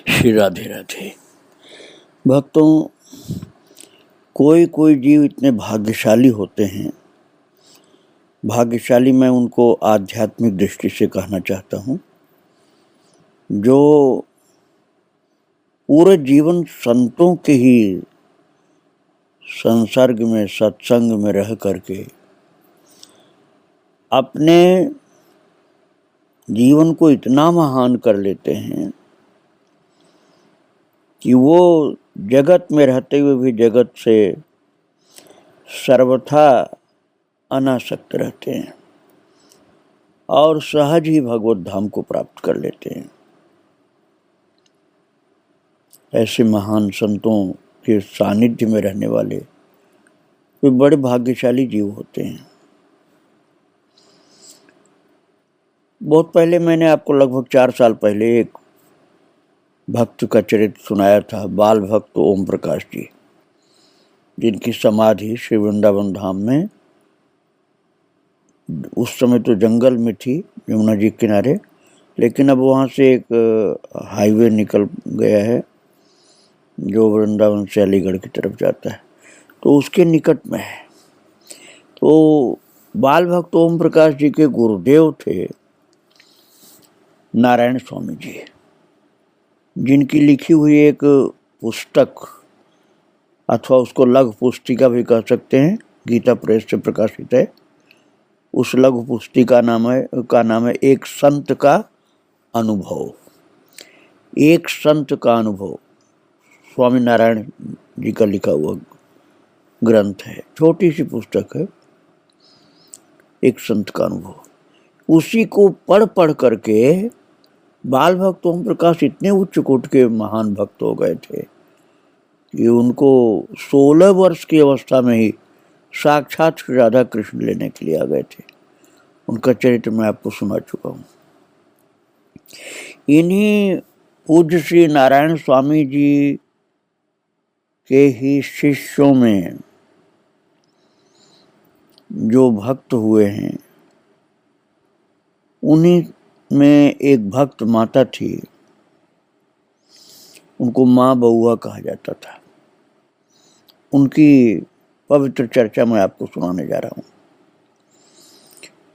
श्री राधे राधे। भक्तों, कोई कोई जीव इतने भाग्यशाली होते हैं, भाग्यशाली मैं उनको आध्यात्मिक दृष्टि से कहना चाहता हूँ, जो पूरे जीवन संतों के ही संसर्ग में, सत्संग में रह करके अपने जीवन को इतना महान कर लेते हैं कि वो जगत में रहते हुए भी जगत से सर्वथा अनासक्त रहते हैं और सहज ही भगवत धाम को प्राप्त कर लेते हैं। ऐसे महान संतों के सानिध्य में रहने वाले वे बड़े भाग्यशाली जीव होते हैं। बहुत पहले मैंने आपको लगभग 4 साल पहले एक भक्त का चरित्र सुनाया था, बाल भक्त ओम प्रकाश जी, जिनकी समाधि श्री वृंदावन धाम में उस समय तो जंगल में थी, यमुना जी के किनारे, लेकिन अब वहाँ से एक हाईवे निकल गया है जो वृंदावन से अलीगढ़ की तरफ जाता है, तो उसके निकट में है। तो बाल भक्त ओम प्रकाश जी के गुरुदेव थे नारायण स्वामी जी, जिनकी लिखी हुई एक पुस्तक अथवा उसको लघु पुस्तिका भी कह सकते हैं, गीता प्रेस से प्रकाशित है। उस लघु पुस्तिका का नाम है एक संत का अनुभव। एक संत का अनुभव स्वामी नारायण जी का लिखा हुआ ग्रंथ है, छोटी सी पुस्तक है, एक संत का अनुभव। उसी को पढ़ करके बाल भक्त ओम प्रकाश इतने उच्च कोटि के महान भक्त हो गए थे कि उनको 16 वर्ष की अवस्था में ही साक्षात श्री राधा कृष्ण लेने के लिए आ गए थे। उनका चरित्र मैं आपको सुना चुका हूँ। इन्हीं पूज्य श्री नारायण स्वामी जी के ही शिष्यों में जो भक्त हुए हैं, उन्हीं में एक भक्त माता थी, उनको माँ बउआ कहा जाता था। उनकी पवित्र चर्चा मैं आपको सुनाने जा रहा हूँ।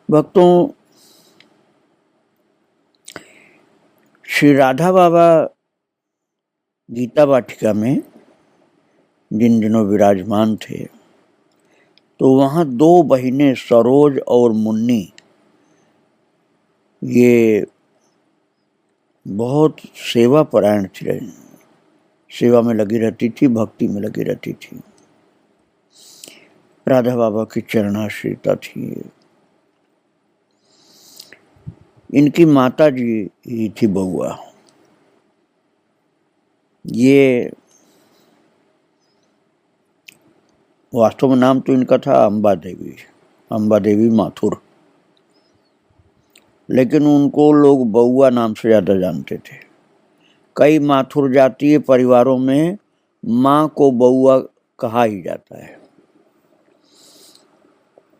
भक्तों, श्री राधा बाबा गीता वाटिका में जिन दिनों विराजमान थे, तो वहाँ 2 बहिनें सरोज और मुन्नी, ये बहुत सेवा परायण थी, सेवा में लगी रहती थी, भक्ति में लगी रहती थी, राधा बाबा की चरणाश्रिता थी। इनकी माता जी ही थी बउआ। ये वास्तव में नाम तो इनका था अम्बा देवी माथुर, लेकिन उनको लोग बउआ नाम से ज़्यादा जानते थे। कई माथुर जातीय परिवारों में माँ को बउआ कहा ही जाता है।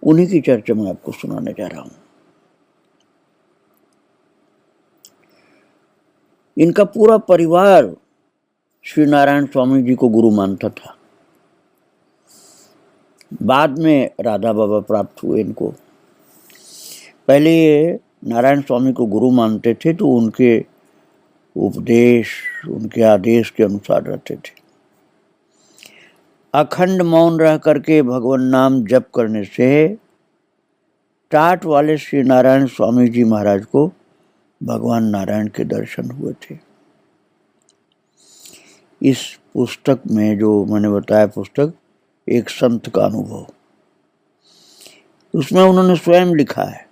उन्हीं की चर्चा मैं आपको सुनाने जा रहा हूँ। इनका पूरा परिवार श्री नारायण स्वामी जी को गुरु मानता था। बाद में राधा बाबा प्राप्त हुए इनको। पहले ये नारायण स्वामी को गुरु मानते थे, तो उनके उपदेश, उनके आदेश के अनुसार रहते थे। अखंड मौन रह करके भगवान नाम जप करने से टाट वाले श्री नारायण स्वामी जी महाराज को भगवान नारायण के दर्शन हुए थे। इस पुस्तक में जो मैंने बताया, पुस्तक एक संत का अनुभव, उसमें उन्होंने स्वयं लिखा है,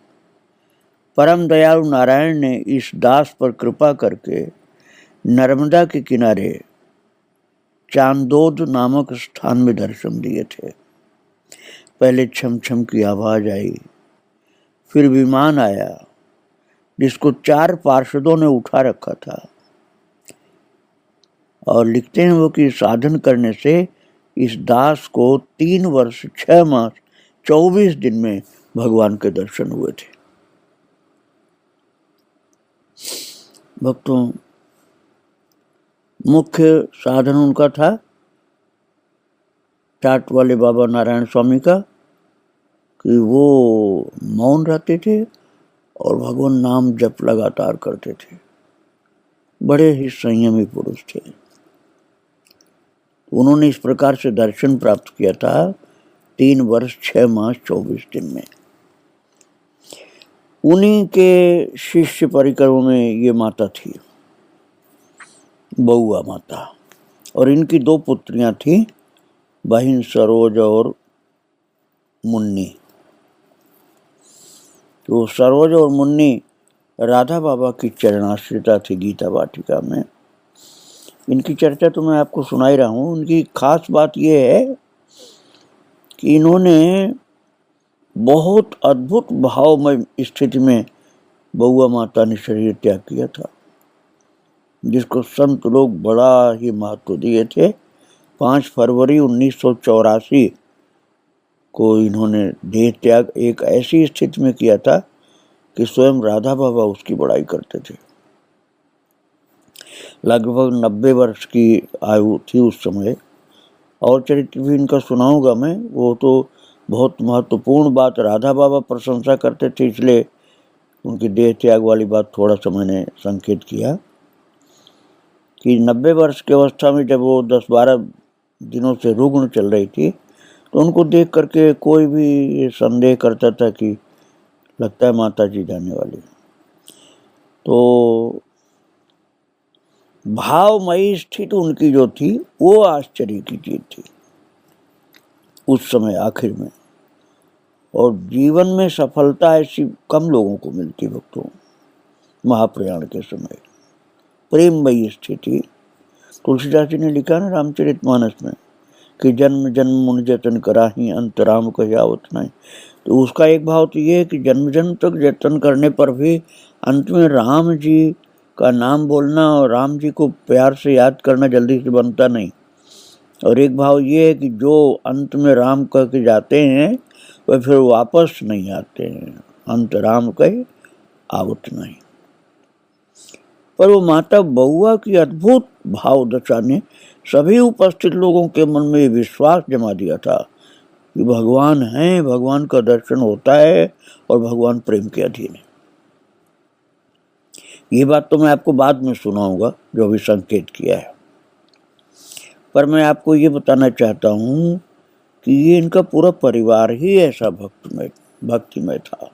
परम दयालु नारायण ने इस दास पर कृपा करके नर्मदा के किनारे चांदोद नामक स्थान में दर्शन दिए थे। पहले छम छम की आवाज आई, फिर विमान आया जिसको 4 पार्षदों ने उठा रखा था, और लिखते हैं वो कि साधन करने से इस दास को 3 वर्ष 6 मास 24 दिन में भगवान के दर्शन हुए थे। भक्तों, मुख्य साधन उनका था टाट वाले बाबा नारायण स्वामी का कि वो मौन रहते थे और भगवान नाम जप लगातार करते थे। बड़े ही संयमी पुरुष थे। उन्होंने इस प्रकार से दर्शन प्राप्त किया था 3 वर्ष 6 मास 24 दिन में। उन्हीं के शिष्य परिकरों में ये माता थी, बउआ माता, और इनकी 2 पुत्रियां थी, बहन सरोज और मुन्नी। तो सरोज और मुन्नी राधा बाबा की चरणाश्रिता थी गीता वाटिका में। इनकी चर्चा तो मैं आपको सुना ही रहा हूँ। उनकी खास बात यह है कि इन्होंने बहुत अद्भुत भावमय स्थिति में बउआ माता ने शरीर त्याग किया था, जिसको संत लोग बड़ा ही महत्व दिए थे। 5 फरवरी 1984 को इन्होंने देह त्याग एक ऐसी स्थिति में किया था कि स्वयं राधा बाबा उसकी बड़ाई करते थे। लगभग 90 वर्ष की आयु थी उस समय, और चरित्र भी इनका सुनाऊंगा मैं। वो तो बहुत महत्वपूर्ण बात राधा बाबा प्रशंसा करते थे, इसलिए उनकी देह त्याग वाली बात थोड़ा सा मैंने संकेत किया कि 90 वर्ष की अवस्था में जब वो 10-12 दिनों से रुग्ण चल रही थी, तो उनको देख करके कोई भी संदेह करता था कि लगता है माता जी जाने वाली। तो भावमयी स्थिति उनकी जो थी वो आश्चर्य की चीज थी उस समय आखिर में। और जीवन में सफलता ऐसी कम लोगों को मिलती भक्तों। महाप्रयाण के समय प्रेममयी स्थिति। तुलसीदास जी ने लिखा ना रामचरितमानस में कि जन्म जन्म मुनि जतन कराही अंत राम कहावत नहीं। तो उसका एक भाव तो ये है कि जन्म जन्म तक जतन करने पर भी अंत में राम जी का नाम बोलना और राम जी को प्यार से याद करना जल्दी से बनता नहीं। और एक भाव ये है कि जो अंत में राम कह के जाते हैं वह फिर वापस नहीं आते हैं, अंत राम कहे आवत नहीं। पर वो माता बउआ की अद्भुत भाव दशा ने सभी उपस्थित लोगों के मन में विश्वास जमा दिया था कि भगवान है, भगवान का दर्शन होता है और भगवान प्रेम के अधीन है। ये बात तो मैं आपको बाद में सुनाऊंगा जो भी संकेत किया है, पर मैं आपको ये बताना चाहता हूँ कि ये इनका पूरा परिवार ही ऐसा भक्तिमय था।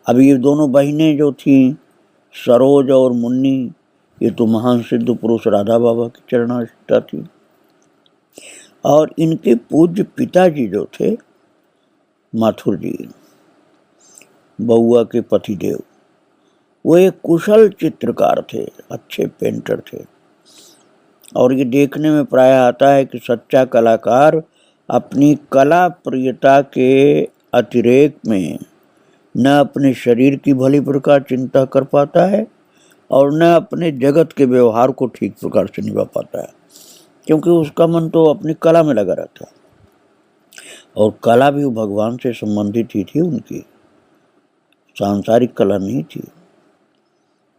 अब ये दोनों बहनें जो थी सरोज और मुन्नी, ये तो महान सिद्ध पुरुष राधा बाबा की चरणाश्रिता थी। और इनके पूज्य पिताजी जो थे माथुर जी, बउआ के पतिदेव, वो एक कुशल चित्रकार थे, अच्छे पेंटर थे। और ये देखने में प्राय आता है कि सच्चा कलाकार अपनी कला प्रियता के अतिरेक में न अपने शरीर की भली प्रकार चिंता कर पाता है और न अपने जगत के व्यवहार को ठीक प्रकार से निभा पाता है, क्योंकि उसका मन तो अपनी कला में लगा रहता है। और कला भी भगवान से संबंधित ही थी उनकी, सांसारिक कला नहीं थी।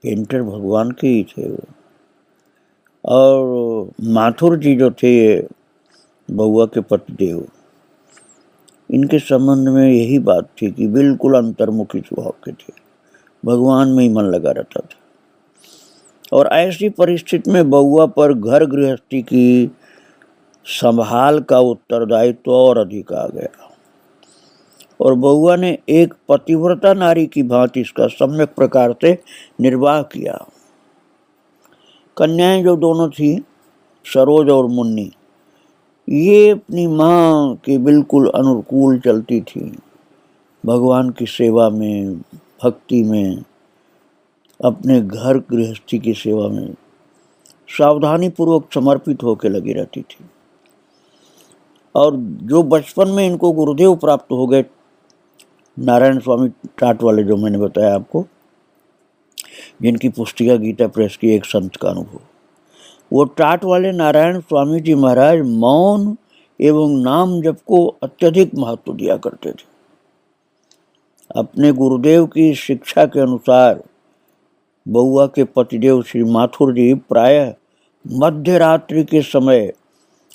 पेंटर भगवान के ही थे वो। और माथुर जी जो थे बउआ के पतिदेव, इनके संबंध में यही बात थी कि बिल्कुल अंतर्मुखी स्वभाव के थे, भगवान में ही मन लगा रहता था। और ऐसी परिस्थिति में बउआ पर घर गृहस्थी की संभाल का उत्तरदायित्व और अधिक आ गया और बउआ ने एक पतिव्रता नारी की भांति इसका सम्यक प्रकार से निर्वाह किया। कन्याएं जो दोनों थी सरोज और मुन्नी, ये अपनी माँ के बिल्कुल अनुकूल चलती थी, भगवान की सेवा में, भक्ति में, अपने घर गृहस्थी की सेवा में सावधानी पूर्वक समर्पित होकर लगी रहती थी। और जो बचपन में इनको गुरुदेव प्राप्त हो गए, नारायण स्वामी टाट वाले जो मैंने बताया आपको, जिनकी पुस्तिका गीता प्रेस की एक संत का अनुभव, वो टाट वाले नारायण स्वामी जी महाराज मौन एवं नाम जप को अत्यधिक महत्व दिया करते थे। अपने गुरुदेव की शिक्षा के अनुसार बउआ के पतिदेव श्री माथुर जी प्रायः मध्य रात्रि के समय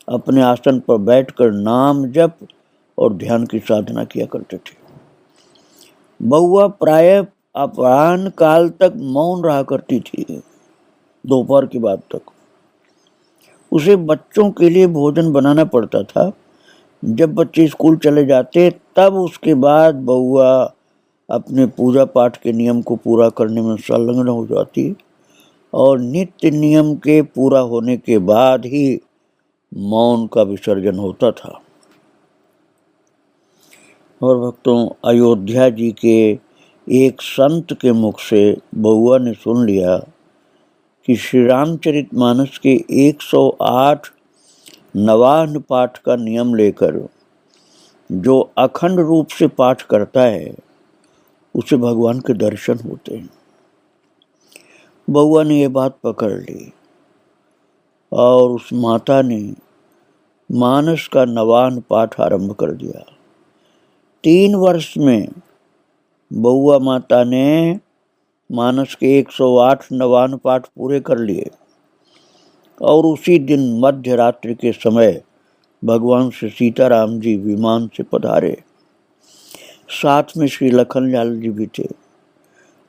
अपने आसन पर बैठकर नाम जप और ध्यान की साधना किया करते थे। बहुआ प्रायः अपराह्न काल तक मौन रहा करती थी, दोपहर की बात तक। उसे बच्चों के लिए भोजन बनाना पड़ता था। जब बच्चे स्कूल चले जाते तब उसके बाद बहुआ अपने पूजा पाठ के नियम को पूरा करने में संलग्न हो जाती और नित्य नियम के पूरा होने के बाद ही मौन का विसर्जन होता था। और भक्तों, अयोध्या जी के एक संत के मुख से बहुआ ने सुन लिया कि श्री रामचरितमानस के 108 नवाह्न पाठ का नियम लेकर जो अखंड रूप से पाठ करता है उसे भगवान के दर्शन होते हैं। बहुआ ने ये बात पकड़ ली और उस माता ने मानस का नवाह्न पाठ आरंभ कर दिया। 3 वर्ष में बहुआ माता ने मानस के 108 नवाह्न पाठ पूरे कर लिए और उसी दिन मध्य रात्रि के समय भगवान श्री सीताराम जी विमान से पधारे। साथ में श्री लखनलाल जी भी थे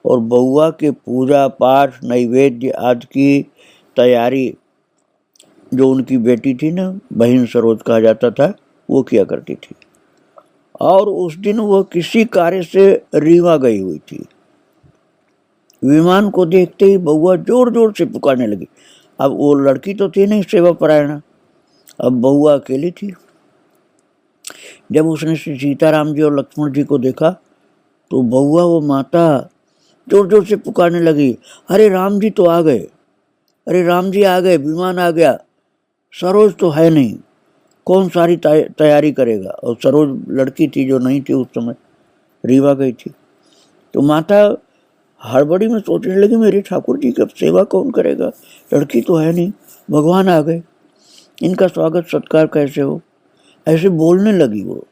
और बहुआ के पूजा पाठ नैवेद्य आदि की तैयारी जो उनकी बेटी थी ना, बहन सरोज कहा जाता था, वो किया करती थी। और उस दिन वह किसी कार्य से रीवा गई हुई थी। विमान को देखते ही बहुआ जोर जोर से पुकारने लगी। अब वो लड़की तो थी नहीं सेवा परायणा, अब बहुआ अकेली थी। जब उसने श्री सीताराम जी और लक्ष्मण जी को देखा तो बहुआ वो माता जोर जोर से पुकारने लगी, अरे राम जी तो आ गए, अरे राम जी आ गए, विमान आ गया, सरोज तो है नहीं, कौन सारी तैयारी करेगा। और सरोज लड़की थी जो नहीं थी उस समय, रीवा गई थी। तो माता हड़बड़ी में सोचने लगी, मेरे ठाकुर जी की सेवा कौन करेगा, लड़की तो है नहीं, भगवान आ गए, इनका स्वागत सत्कार कैसे हो, ऐसे बोलने लगी। वो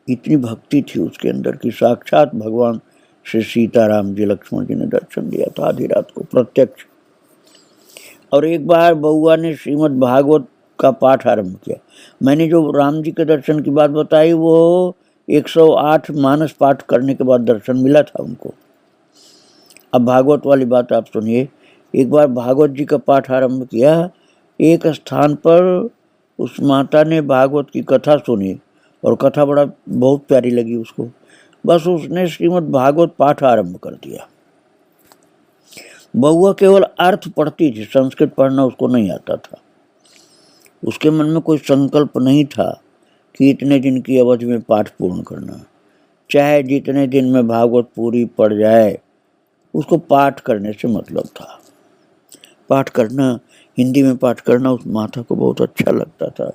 इतनी भक्ति थी उसके अंदर कि साक्षात भगवान श्री सीताराम जी लक्ष्मण जी ने दर्शन दिया था आधी रात को प्रत्यक्ष। और एक बार बहुआ ने श्रीमद् भागवत का पाठ आरंभ किया। मैंने जो राम जी के दर्शन की बात बताई वो 108 मानस पाठ करने के बाद दर्शन मिला था उनको। अब भागवत वाली बात आप सुनिए। एक बार भागवत जी का पाठ आरंभ किया। एक स्थान पर उस माता ने भागवत की कथा सुनी और कथा बहुत प्यारी लगी उसको। बस उसने श्रीमद् भागवत पाठ आरंभ कर दिया। बहुआ केवल अर्थ पढ़ती थी, संस्कृत पढ़ना उसको नहीं आता था। उसके मन में कोई संकल्प नहीं था कि इतने दिन की अवधि में पाठ पूर्ण करना, चाहे जितने दिन में भागवत पूरी पड़ जाए, उसको पाठ करने से मतलब था। पाठ करना, हिंदी में पाठ करना उस माता को बहुत अच्छा लगता था।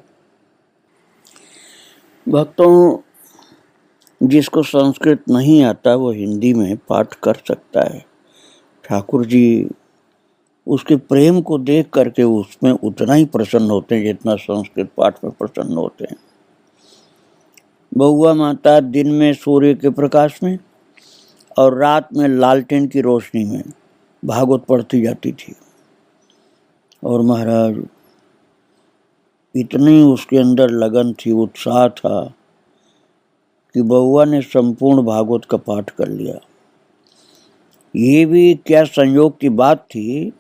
भक्तों, जिसको संस्कृत नहीं आता वो हिंदी में पाठ कर सकता है। ठाकुर जी उसके प्रेम को देख करके उसमें उतना ही प्रसन्न होते हैं जितना संस्कृत पाठ में प्रसन्न होते हैं। बहुआ माता दिन में सूर्य के प्रकाश में और रात में लालटेन की रोशनी में भागवत पढ़ती जाती थी। और महाराज इतनी उसके अंदर लगन थी, उत्साह था कि बहुआ ने संपूर्ण भागवत का पाठ कर लिया। ये भी क्या संयोग की बात थी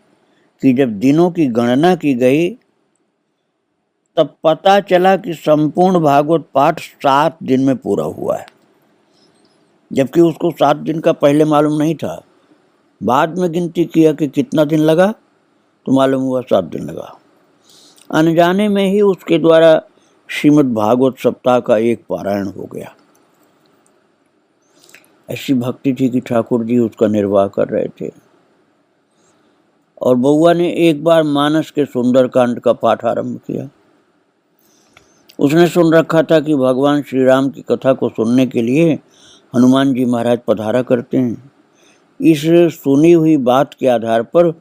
कि जब दिनों की गणना की गई तब पता चला कि संपूर्ण भागवत पाठ 7 दिन में पूरा हुआ है, जबकि उसको 7 दिन का पहले मालूम नहीं था। बाद में गिनती किया कि कितना दिन लगा तो मालूम हुआ 7 दिन लगा। अनजाने में ही उसके द्वारा श्रीमद् भागवत सप्ताह का एक पारायण हो गया। ऐसी भक्ति थी कि ठाकुर जी उसका निर्वाह कर रहे थे। और बहुआ ने एक बार मानस के सुंदरकांड का पाठ आरंभ किया। उसने सुन रखा था कि भगवान श्री राम की कथा को सुनने के लिए हनुमान जी महाराज पधारा करते हैं। इस सुनी हुई बात के आधार पर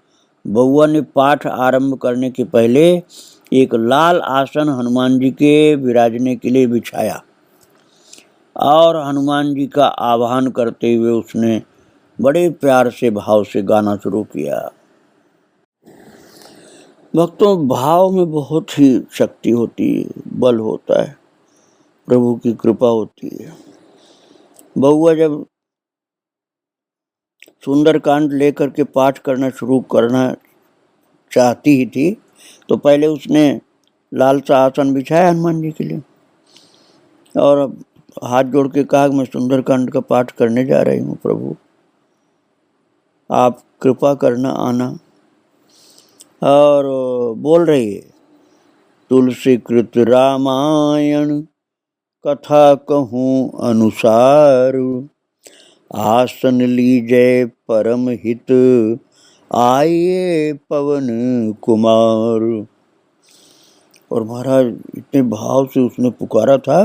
बहुआ ने पाठ आरंभ करने के पहले एक लाल आसन हनुमान जी के विराजने के लिए बिछाया और हनुमान जी का आह्वान करते हुए उसने बड़े प्यार से भाव से गाना शुरू किया। भक्तों, भाव में बहुत ही शक्ति होती है, बल होता है, प्रभु की कृपा होती है। बउआ जब सुंदरकांड लेकर के पाठ करना शुरू करना चाहती ही थी, तो पहले उसने लाल सा आसन बिछाया हनुमान जी के लिए और हाथ जोड़ के कहा, मैं सुंदरकांड का पाठ करने जा रही हूँ, प्रभु आप कृपा करना आना। और बोल रही है, तुलसी कृत रामायण कथा कहूँ अनुसार, आसन लीजय परम हित आइए पवन कुमार। और महाराज इतने भाव से उसने पुकारा था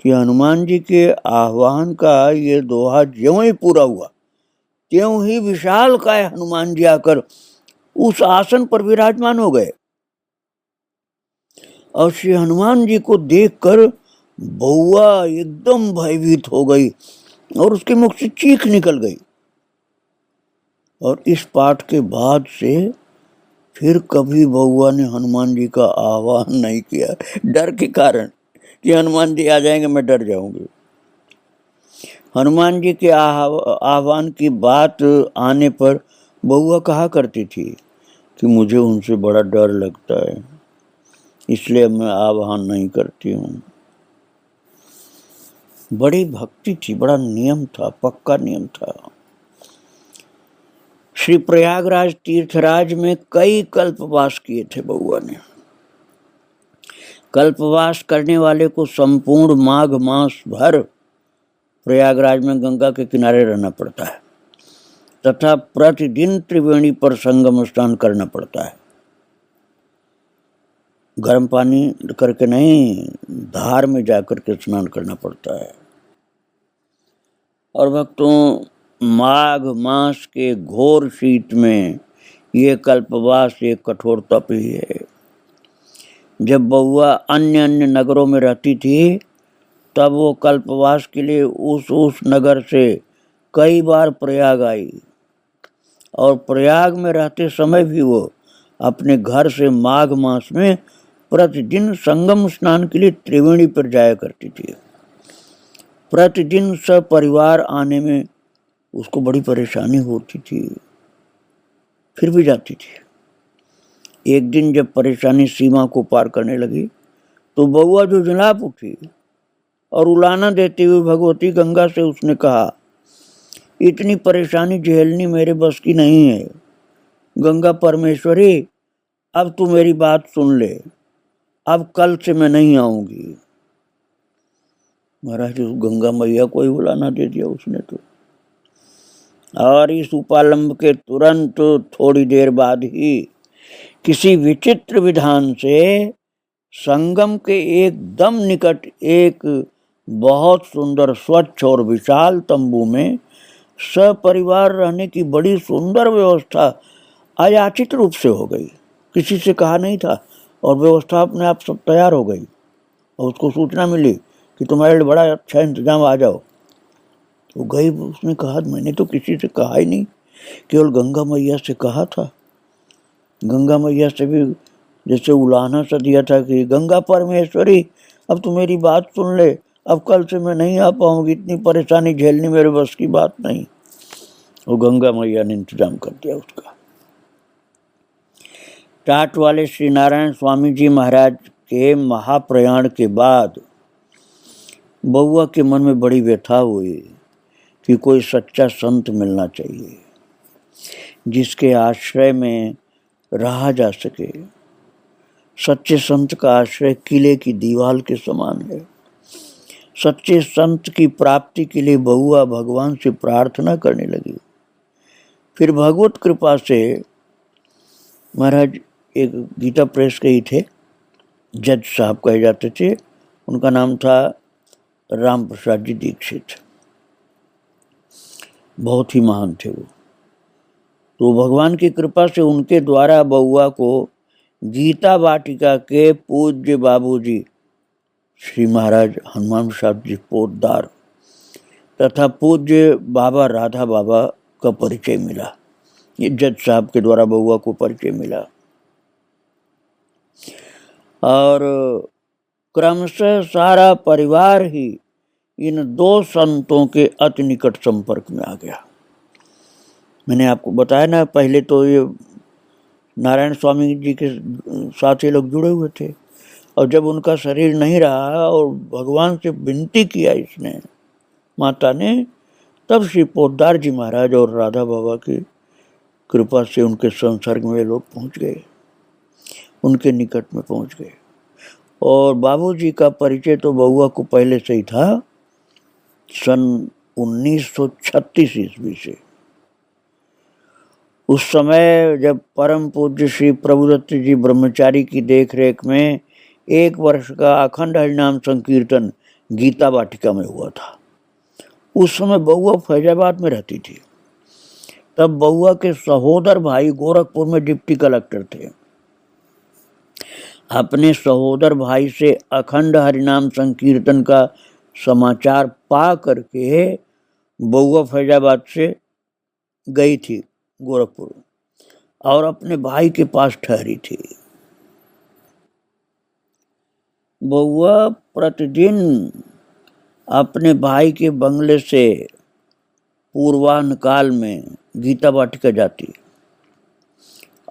कि हनुमान जी के आह्वान का ये दोहा ज्यों ही पूरा हुआ, त्यों ही विशाल काय हनुमान जी आकर उस आसन पर विराजमान हो गए। और श्री हनुमान जी को देखकर बउआ एकदम भयभीत हो गई और उसके मुख से चीख निकल गई। और इस पाठ के बाद से फिर कभी बउआ ने हनुमान जी का आह्वान नहीं किया, डर के कारण कि हनुमान जी आ जाएंगे, मैं डर जाऊंगी। हनुमान जी के आह्वान की बात आने पर बउआ कहा करती थी कि मुझे उनसे बड़ा डर लगता है, इसलिए मैं आह्वान नहीं करती हूँ। बड़ी भक्ति थी, बड़ा नियम था, पक्का नियम था। श्री प्रयागराज तीर्थराज में कई कल्पवास किए थे बउआ ने। कल्पवास करने वाले को संपूर्ण माघ मास भर प्रयागराज में गंगा के किनारे रहना पड़ता है तथा प्रतिदिन त्रिवेणी पर संगम स्नान करना पड़ता है। गर्म पानी करके नहीं, धार में जाकर के स्नान करना पड़ता है। और भक्तों, माघ मास के घोर शीत में ये कल्पवास एक कठोर तप ही है। जब बउआ अन्य अन्य नगरों में रहती थी, तब वो कल्पवास के लिए उस नगर से कई बार प्रयाग आई। और प्रयाग में रहते समय भी वो अपने घर से माघ मास में प्रतिदिन संगम स्नान के लिए त्रिवेणी पर जाया करती थी। प्रतिदिन सपरिवार आने में उसको बड़ी परेशानी होती थी, फिर भी जाती थी। एक दिन जब परेशानी सीमा को पार करने लगी तो बउआ जो जलाप उठी और उलाना देते हुए भगवती गंगा से उसने कहा, इतनी परेशानी झेलनी मेरे बस की नहीं है। गंगा परमेश्वरी, अब तू मेरी बात सुन ले, अब कल से मैं नहीं आऊंगी। महाराज, उस गंगा मैया को ही बुलाना दे दिया उसने तो। और इस उपालंब के तुरंत थोड़ी देर बाद ही किसी विचित्र विधान से संगम के एकदम निकट एक बहुत सुंदर स्वच्छ और विशाल तंबू में सपरिवार रहने की बड़ी सुंदर व्यवस्था अयाचित रूप से हो गई। किसी से कहा नहीं था और व्यवस्था अपने आप सब तैयार हो गई। और उसको सूचना मिली कि तुम्हारे लिए बड़ा अच्छा इंतजाम, आ जाओ। वो गई, उसने कहा मैंने तो किसी से कहा ही नहीं, केवल गंगा मैया से कहा था। गंगा मैया से भी जैसे उलाहना सा दिया था कि गंगा परमेश्वरी, अब तू मेरी बात सुन ले, अब कल से मैं नहीं आ पाऊंगी, इतनी परेशानी झेलनी मेरे बस की बात नहीं। वो गंगा मैया ने इंतजाम कर दिया उसका। टाट वाले श्री नारायण स्वामी जी महाराज के महाप्रयाण के बाद बउआ के मन में बड़ी व्यथा हुई कि कोई सच्चा संत मिलना चाहिए जिसके आश्रय में रहा जा सके। सच्चे संत का आश्रय किले की दीवार के समान है। सच्चे संत की प्राप्ति के लिए बउआ भगवान से प्रार्थना करने लगी। फिर भगवत कृपा से महाराज एक गीता प्रेस के ही थे, जज साहब कहे जाते थे, उनका नाम था राम प्रसाद जी दीक्षित। बहुत ही महान थे वो। तो भगवान की कृपा से उनके द्वारा बउआ को गीता वाटिका के पूज्य बाबूजी श्री महाराज हनुमान प्रसाद जी पोद्दार तथा पूज्य बाबा राधा बाबा का परिचय मिला। ये जज साहब के द्वारा बउआ को परिचय मिला। और क्रमशः सारा परिवार ही इन दो संतों के अति निकट संपर्क में आ गया। मैंने आपको बताया ना, पहले तो ये नारायण स्वामी जी के साथ ये लोग जुड़े हुए थे, और जब उनका शरीर नहीं रहा और भगवान से विनती किया इसने, माता ने, तब श्री पोद्दार जी महाराज और राधा बाबा की कृपा से उनके संसर्ग में लोग पहुंच गए, उनके निकट में पहुंच गए। और बाबूजी का परिचय तो बउआ को पहले से ही था, सन 1936 ईस्वी से। उस समय जब परम पूज्य श्री प्रभुदत्त जी ब्रह्मचारी की देखरेख में 1 वर्ष का अखंड हरिनाम संकीर्तन गीता वाटिका में हुआ था, उस समय बउआ फैजाबाद में रहती थी। तब बउआ के सहोदर भाई गोरखपुर में डिप्टी कलेक्टर थे। अपने सहोदर भाई से अखंड हरिनाम संकीर्तन का समाचार पा करके बउआ फैजाबाद से गई थी गोरखपुर और अपने भाई के पास ठहरी थी। बउआ प्रतिदिन अपने भाई के बंगले से पूर्वाह्न काल में गीता वाटिका जाती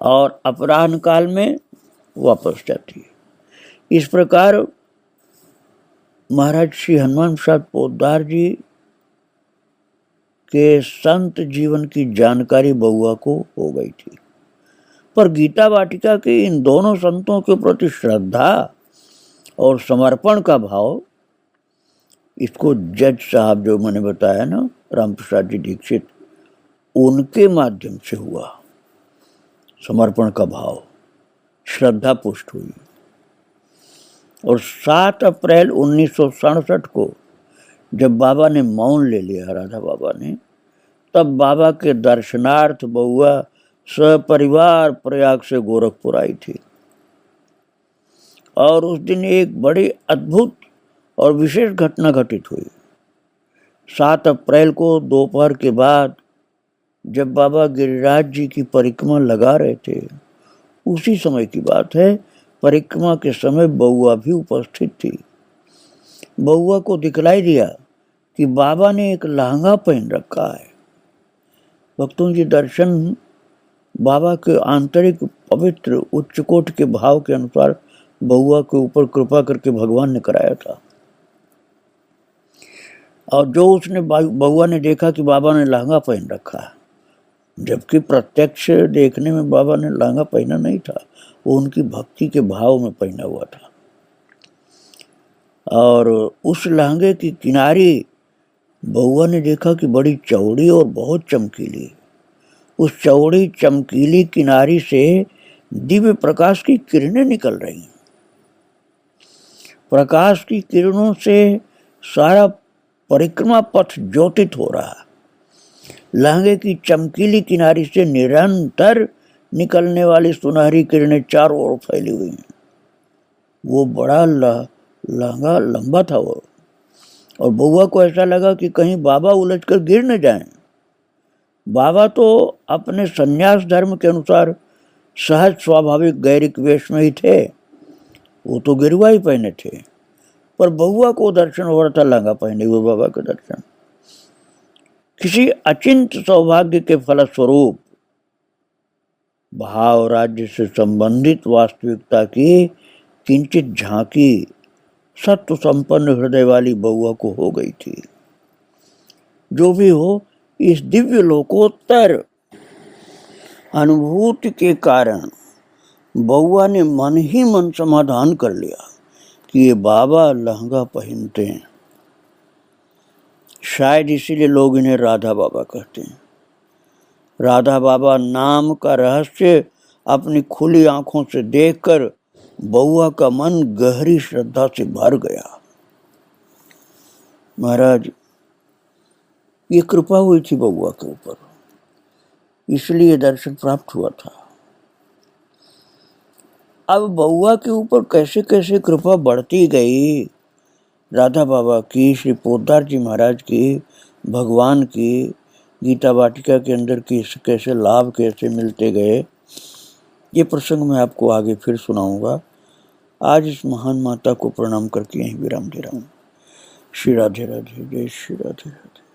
और अपराह्न काल में वापस जाती। इस प्रकार महाराज श्री हनुमान प्रसाद पोद्दार जी के संत जीवन की जानकारी बउआ को हो गई थी, पर गीता वाटिका के इन दोनों संतों के प्रति श्रद्धा और समर्पण का भाव, इसको जज साहब जो मैंने बताया ना, राम प्रसाद जी दीक्षित, उनके माध्यम से हुआ। समर्पण का भाव, श्रद्धा पुष्ट हुई। और 7 अप्रैल 1967 को जब बाबा ने मौन ले लिया, राधा बाबा ने, तब बाबा के दर्शनार्थ बउआ सपरिवार प्रयाग से गोरखपुर आई थी। और उस दिन एक बड़ी अद्भुत और विशेष घटना घटित हुई। 7 अप्रैल को दोपहर के बाद जब बाबा गिरिराज जी की परिक्रमा लगा रहे थे, उसी समय की बात है, परिक्रमा के समय बउआ भी उपस्थित थी। बउआ को दिखलाई दिया कि बाबा ने एक लहंगा पहन रखा है। भक्तों जी, दर्शन बाबा के आंतरिक पवित्र उच्च कोटि के भाव के अनुसार बउआ के ऊपर कृपा करके भगवान ने कराया था। और जो उसने बउआ ने देखा कि बाबा ने लहंगा पहन रखा है, जबकि प्रत्यक्ष देखने में बाबा ने लहंगा पहना नहीं था, वो उनकी भक्ति के भाव में पहना हुआ था। और उस लहंगे की किनारी बउआ ने देखा कि बड़ी चौड़ी और बहुत चमकीली। उस चौड़ी चमकीली किनारी से दिव्य प्रकाश की किरणें निकल रही। प्रकाश की किरणों से सारा परिक्रमा पथ ज्योतित हो रहा। लहंगे की चमकीली किनारी से निरंतर निकलने वाली सुनहरी किरणें चारों ओर फैली हुई हैं। वो बड़ा लहंगा लंबा था वो, और बउआ को ऐसा लगा कि कहीं बाबा उलझकर गिर न जाएं। बाबा तो अपने संन्यास धर्म के अनुसार सहज स्वाभाविक गैरिक वेश में ही थे, वो तो गिरवा ही पहने थे, पर बउआ को दर्शन हो रहा था लहंगा पहने हुए बाबा का दर्शन। किसी अचिंत सौभाग्य के फलस्वरूप भाव राज्य से संबंधित वास्तविकता की किंचित झांकी सत्व संपन्न हृदय वाली बउआ को हो गई थी। जो भी हो, इस दिव्य लोकोत्तर अनुभूति के कारण बउआ ने मन ही मन समाधान कर लिया कि ये बाबा लहंगा पहनते हैं। शायद इसीलिए लोग इन्हें राधा बाबा कहते हैं। राधा बाबा नाम का रहस्य अपनी खुली आंखों से देखकर बउआ का मन गहरी श्रद्धा से भर गया। महाराज, ये कृपा हुई थी बउआ के ऊपर, इसलिए दर्शन प्राप्त हुआ था। अब बउआ के ऊपर कैसे कैसे कृपा बढ़ती गई, राधा बाबा की, श्री पोद्दार जी महाराज की, भगवान की, गीता वाटिका के अंदर की कैसे लाभ कैसे मिलते गए, ये प्रसंग मैं आपको आगे फिर सुनाऊंगा। आज इस महान माता को प्रणाम करके यहीं विराम दे रहा हूँ। श्री राधे राधे, जय श्री राधे राधे।